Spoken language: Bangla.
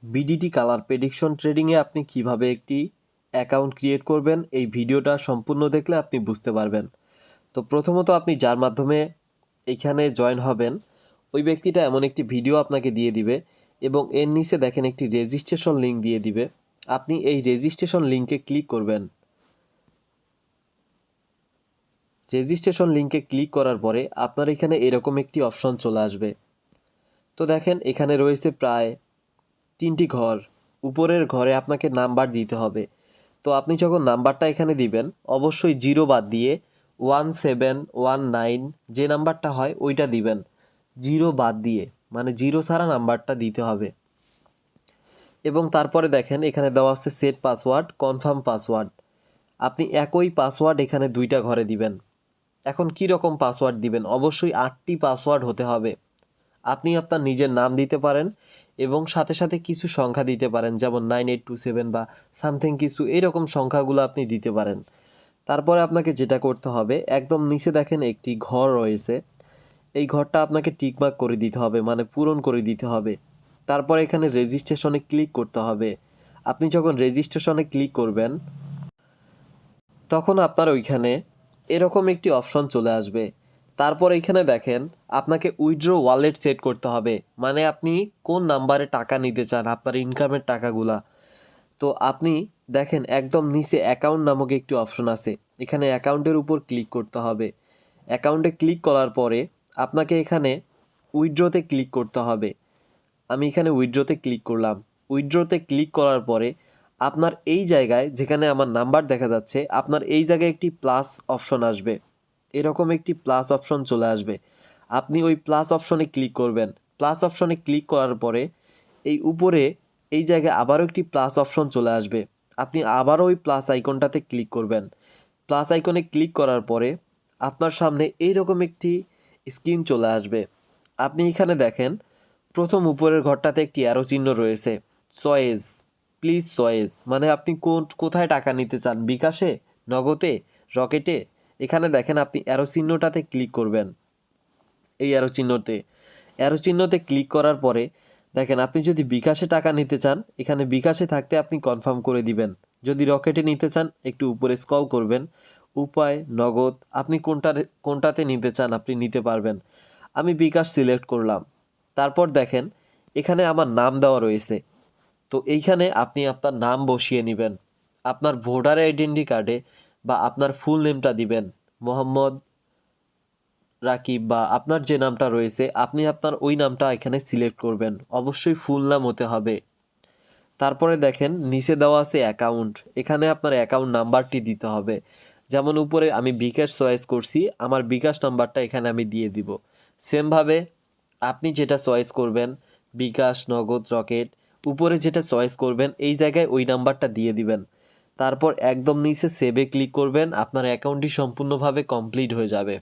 বিডিটি কালার প্রেডিকশন ট্রেডিংয়ে আপনি কিভাবে একটি অ্যাকাউন্ট ক্রিয়েট করবেন এই ভিডিওটা সম্পূর্ণ দেখলে আপনি বুঝতে পারবেন। তো প্রথমত আপনি যার মাধ্যমে এখানে জয়েন হবেন ওই ব্যক্তিটা এমন একটি ভিডিও আপনাকে দিয়ে দিবে এবং এর নিচে দেখেন একটি রেজিস্ট্রেশন লিঙ্ক দিয়ে দিবে। আপনি এই রেজিস্ট্রেশন লিঙ্কে ক্লিক করবেন। রেজিস্ট্রেশন লিঙ্কে ক্লিক করার পরে আপনার এখানে এরকম একটি অপশন চলে আসবে। তো দেখেন এখানে রয়েছে প্রায় 3টি ঘর। উপরের ঘরে আপনাকে নাম্বার দিতে হবে। তো আপনি যখন নাম্বারটা এখানে দিবেন অবশ্যই 0 বাদ দিয়ে 1719 যে নাম্বারটা হয় ওইটা দিবেন। 0 বাদ দিয়ে মানে 0 ছাড়া নাম্বারটা দিতে হবে। এবং তারপরে দেখেন এখানে দেওয়া আছে সেট পাসওয়ার্ড, কনফার্ম পাসওয়ার্ড। আপনি একই পাসওয়ার্ড এখানে 2টা ঘরে দিবেন। এখন কি রকম পাসওয়ার্ড দিবেন? অবশ্যই 8টি পাসওয়ার্ড হতে হবে। আপনি আপনার নিজের নাম দিতে পারেন এবং সাথে সাথে কিছু সংখ্যা দিতে পারেন, যেমন 9827 বা সামথিং কিছু এরকম সংখ্যাগুলো আপনি দিতে পারেন। তারপরে আপনাকে যেটা করতে হবে, একদম নিচে দেখেন একটি ঘর রয়েছে। এই ঘরটা আপনাকে টিকমার্ক করে দিতে হবে, মানে পূরণ করে দিতে হবে। তারপর এখানে রেজিস্ট্রেশনে ক্লিক করতে হবে। আপনি যখন রেজিস্ট্রেশনে ক্লিক করবেন তখন আপনার ওইখানে এরকম একটি অপশন চলে আসবে। তারপর এখানে দেখেন আপনাকে উইথড্র ওয়ালেট সেট করতে হবে, মানে আপনি কোন নাম্বারে টাকা নিতে চান আপনার ইনকামের টাকাগুলা। তো আপনি দেখেন একদম নিচে অ্যাকাউন্ট নামক একটি অপশন আছে, এখানে অ্যাকাউন্টের উপর ক্লিক করতে হবে। অ্যাকাউন্টে ক্লিক করার পরে আপনাকে এখানে উইথড্রতে ক্লিক করতে হবে। আমি এখানে উইথড্রতে ক্লিক করলাম। উইথড্রতে ক্লিক করার পরে আপনার এই জায়গায় যেখানে আমার নাম্বার দেখা যাচ্ছে আপনার এই জায়গায় একটি প্লাস অপশন আসবে। এরকম একটি প্লাস অপশন চলে আসবে। আপনি ওই প্লাস অপশনে ক্লিক করবেন। প্লাস অপশনে ক্লিক করার পরে এই উপরে এই জায়গায় আবারও একটি প্লাস অপশন চলে আসবে। আপনি আবারও ওই প্লাস আইকনটাতে ক্লিক করবেন। প্লাস আইকনে ক্লিক করার পরে আপনার সামনে এইরকম একটি স্ক্রিন চলে আসবে। আপনি এখানে দেখেন প্রথম উপরের ঘরটাতে একটি অ্যারো চিহ্ন রয়েছে, চয়েস, প্লিজ চয়েস, মানে আপনি কোথায় টাকা নিতে চান, বিকাশে, নগদে, রকেটে। এখানে দেখেন আপনি অ্যারো চিহ্নটাতে ক্লিক করবেন। এই অ্যারো চিহ্নতে ক্লিক করার পরে দেখেন আপনি যদি বিকাশে টাকা নিতে চান এখানে বিকাশে থাকতে আপনি কনফার্ম করে দিবেন। যদি রকেটে নিতে চান একটু উপরে স্ক্রল করবেন, উপায়, নগদ, আপনি কোনটাতে নিতে চান আপনি নিতে পারবেন। আমি বিকাশ সিলেক্ট করলাম। তারপর দেখেন এখানে আমার নাম দেওয়া রয়েছে। তো এইখানে আপনি আপনার নাম বসিয়ে নেবেন। আপনার ভোটার আইডেন্টি কার্ডে বা আপনার ফুল নেমটা দিবেন, মোহাম্মদ রাকিব, বা আপনার যে নামটা রয়েছে আপনি আপনার ওই নামটা এখানে সিলেক্ট করবেন। অবশ্যই ফুল নাম হতে হবে। তারপরে দেখেন নিচে দেওয়া আছে অ্যাকাউন্ট, এখানে আপনার অ্যাকাউন্ট নাম্বারটি দিতে হবে। যেমন উপরে আমি বিকাশ চয়েস করছি, আমার বিকাশ নাম্বারটা এখানে আমি দিয়ে দিব। সেমভাবে আপনি যেটা চয়েস করবেন, বিকাশ, নগদ, রকেট, উপরে যেটা চয়েস করবেন এই জায়গায় ওই নাম্বারটা দিয়ে দিবেন। তারপর একদম নিচে সেভে ক্লিক করবেন, আপনার অ্যাকাউন্টটি সম্পূর্ণভাবে কমপ্লিট হয়ে যাবে।